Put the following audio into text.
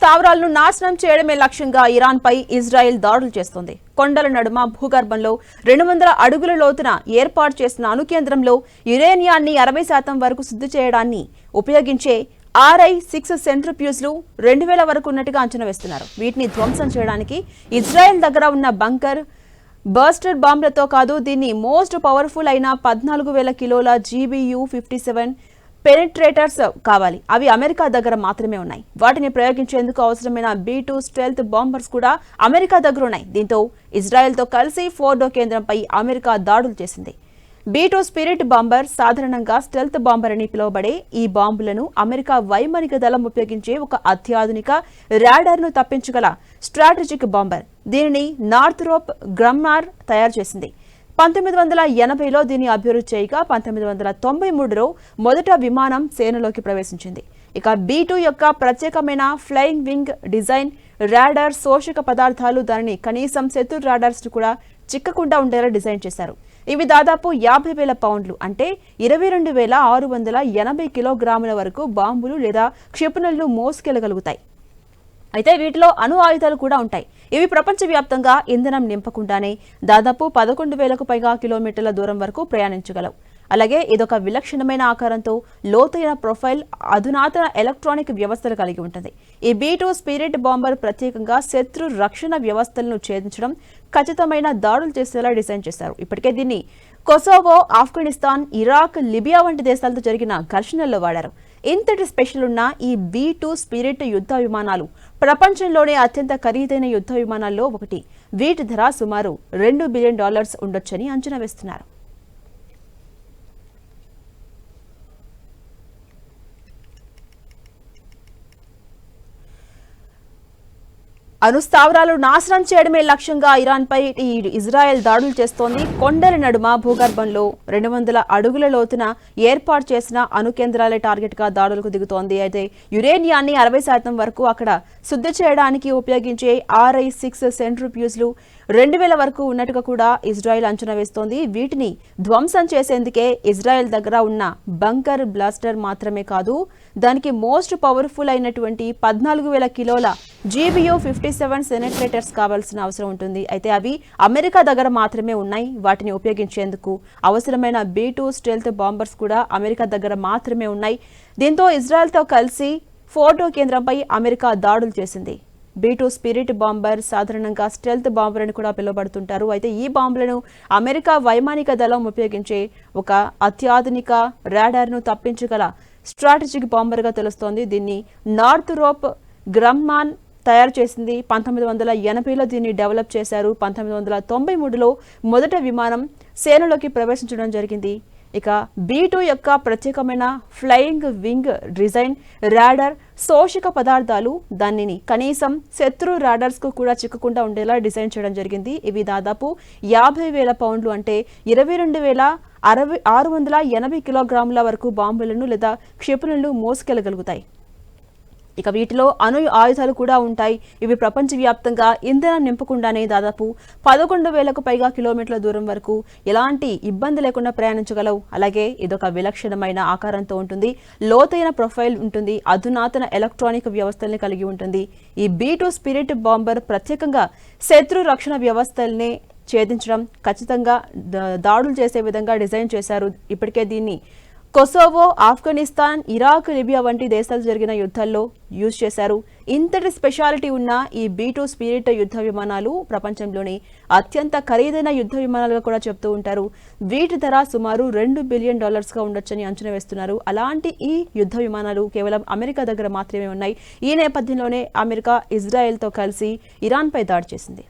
స్థావరాలను నాశనం చేయడమే లక్ష్యంగా ఇరాన్పై ఇజ్రాయెల్ దాడులు చేస్తోంది. కొండల నడుమ భూగర్భంలో 200 అడుగుల లోతున ఏర్పాటు చేసిన అణుకేంద్రంలో యురేనియాన్ని 60% వరకు శుద్ధి చేయడాన్ని ఉపయోగించే RI-6 సెంట్రిఫ్యూజ్లు 2000 వరకు ఉన్నట్టుగా అంచనా వేస్తున్నారు. వీటిని ధ్వంసం చేయడానికి ఇజ్రాయెల్ దగ్గర ఉన్న బంకర్ బర్స్టర్ బాంబులతో కాదు, దీన్ని మోస్ట్ పవర్ఫుల్ అయిన 14,000 కిలోల GBU-57 పెనిట్రేటర్స్ కావాలి. అవి అమెరికా దగ్గర మాత్రమే ఉన్నాయి. వాటిని ప్రయోగించేందుకు అవసరమైన B-2 స్టెల్త్ బాంబర్స్ కూడా అమెరికా దగ్గర ఉన్నాయి. దీంతో ఇజ్రాయెల్తో కలిసి ఫోర్డో కేంద్రంపై అమెరికా దాడులు చేసింది. B-2 స్పిరిట్ బాంబర్, సాధారణంగా స్టెల్త్ బాంబర్ అని పిలువబడే ఈ బాంబులను అమెరికా వైమానిక దళం ఉపయోగించే ఒక అత్యాధునిక రాడార్ను తప్పించగల స్ట్రాటజిక్ బాంబర్. దీనిని నార్థ్రోప్ గ్రమ్మార్ తయారు చేసింది. 1980లో దీన్ని అభివృద్ధి చేయగా 1993లో మొదట విమానం సేనలోకి ప్రవేశించింది. ఇక B-2 యొక్క ప్రత్యేకమైన ఫ్లయింగ్ వింగ్ డిజైన్, రాడార్ శోషక పదార్థాలు దానిని కనీసం శత్రు రాడార్స్ కూడా చిక్కకుండా ఉండేలా డిజైన్ చేశారు. ఇవి దాదాపు 50,000 పౌండ్లు అంటే 22,680 కిలోగ్రాముల వరకు బాంబులు లేదా క్షిపణులను మోసుకెళ్లగలుగుతాయి. అయితే వీటిలో అణు ఆయుధాలు కూడా ఉంటాయి. ఇవి ప్రపంచవ్యాప్తంగా ఇంధనం నింపకుండానే దాదాపు 11,000కు పైగా కిలోమీటర్ల దూరం వరకు ప్రయాణించగలవు. అలాగే ఇదొక విలక్షణమైన ఆకారంతో లోతైన ప్రొఫైల్, అధునాతన ఎలక్ట్రానిక్ వ్యవస్థలు కలిగి ఉంటుంది. ఈ B-2 స్పిరిట్ బాంబర్ ప్రత్యేకంగా శత్రు రక్షణ వ్యవస్థలను ఛేదించడం, ఖచ్చితమైన దాడులు చేసేలా డిజైన్ చేశారు. ఇప్పటికే దీన్ని కొసోవో, ఆఫ్ఘనిస్తాన్, ఇరాక్, లిబియా వంటి దేశాలతో జరిగిన ఘర్షణల్లో వాడారు. ఇంతటి స్పెషల్ ఉన్న ఈ B-2 స్పిరిట్ యుద్ధ విమానాలు ప్రపంచంలోనే అత్యంత ఖరీదైన యుద్ధ విమానాల్లో ఒకటి. వీటి ధర సుమారు $2 బిలియన్ ఉండొచ్చని అంచనా వేస్తున్నారు. అణుస్థావరాలు నాశనం చేయడమే లక్ష్యంగా ఇరాన్పై ఇజ్రాయెల్ దాడులు చేస్తోంది. కొండల నడుమ భూగర్భంలో 200 అడుగుల లోతున ఏర్పాటు చేసిన అణుకేంద్రాలే టార్గెట్ గా దాడులకు దిగుతోంది. అయితే యురేనియాన్ని 60% వరకు అక్కడ శుద్ధి చేయడానికి ఉపయోగించే RI-6 సెంట్రిఫ్యూజ్లు 2000 వరకు ఉన్నట్టుగా కూడా ఇజ్రాయెల్ అంచనా వేస్తోంది. వీటిని ధ్వంసం చేసేందుకే ఇజ్రాయెల్ దగ్గర ఉన్న బంకర్ బ్లాస్టర్ మాత్రమే కాదు, దానికి మోస్ట్ పవర్ఫుల్ అయినటువంటి 14,000 కిలోల GBU-57 సెనట్రేటర్స్ కావాల్సిన అవసరం ఉంటుంది. అయితే అవి అమెరికా దగ్గర మాత్రమే ఉన్నాయి. వాటిని ఉపయోగించేందుకు అవసరమైన B-2 స్టెల్త్ బాంబర్స్ కూడా అమెరికా దగ్గర మాత్రమే ఉన్నాయి. దీంతో ఇజ్రాయెల్తో కలిసి ఫోర్డో కేంద్రంపై అమెరికా దాడులు చేసింది. B-2 స్పిరిట్ బాంబర్, సాధారణంగా స్టెల్త్ బాంబర్ అని కూడా పిలువబడుతుంటారు. అయితే ఈ బాంబులను అమెరికా వైమానిక దళం ఉపయోగించే ఒక అత్యాధునిక రాడార్ను తప్పించగల స్ట్రాటజిక్ బాంబర్గా తెలుస్తోంది. దీన్ని నార్థ్రోప్ గ్రమ్మాన్ తయారు చేసింది. 1980లో దీన్ని డెవలప్ చేశారు. 1993లో మొదట విమానం సేనలోకి ప్రవేశించడం జరిగింది. ఇక B-2 యొక్క ప్రత్యేకమైన ఫ్లయింగ్ వింగ్ డిజైన్, రాడార్ శోషక పదార్థాలు దానిని కనీసం శత్రు రాడార్స్ కు కూడా చిక్కకుండా ఉండేలా డిజైన్ చేయడం జరిగింది. ఇవి దాదాపు 50,000 పౌండ్లు అంటే 22,680 కిలోగ్రాముల వరకు బాంబులను లేదా క్షిపణులను మోసుకెళ్లగలుగుతాయి. ఇక వీటిలో అణు ఆయుధాలు కూడా ఉంటాయి. ఇవి ప్రపంచవ్యాప్తంగా ఇంధనం నింపకుండానే దాదాపు 11,000కు పైగా కిలోమీటర్ల దూరం వరకు ఎలాంటి ఇబ్బంది లేకుండా ప్రయాణించగలవు. అలాగే ఇదొక విలక్షణమైన ఆకారంతో ఉంటుంది, లోతైన ప్రొఫైల్ ఉంటుంది, అధునాతన ఎలక్ట్రానిక్ వ్యవస్థల్ని కలిగి ఉంటుంది. ఈ B-2 స్పిరిట్ బాంబర్ ప్రత్యేకంగా శత్రు రక్షణ వ్యవస్థల్ని ఛేదించడం, ఖచ్చితంగా దాడులు చేసే విధంగా డిజైన్ చేశారు. ఇప్పటికే దీన్ని కొసోవో, ఆఫ్ఘనిస్తాన్, ఇరాక్, లిబియా వంటి దేశాలు జరిగిన యుద్ధాల్లో యూజ్ చేశారు. ఇంతటి స్పెషాలిటీ ఉన్న ఈ B-2 స్పిరిట్ యుద్ధ విమానాలు ప్రపంచంలోని అత్యంత ఖరీదైన యుద్ధ విమానాలుగా కూడా చెప్తూ ఉంటారు. వీటి ధర సుమారు $2 బిలియన్ ఉండొచ్చని అంచనా వేస్తున్నారు. అలాంటి ఈ యుద్ధ విమానాలు కేవలం అమెరికా దగ్గర మాత్రమే ఉన్నాయి. ఈ నేపథ్యంలోనే అమెరికా ఇజ్రాయెల్తో కలిసి ఇరాన్పై దాడి చేసింది.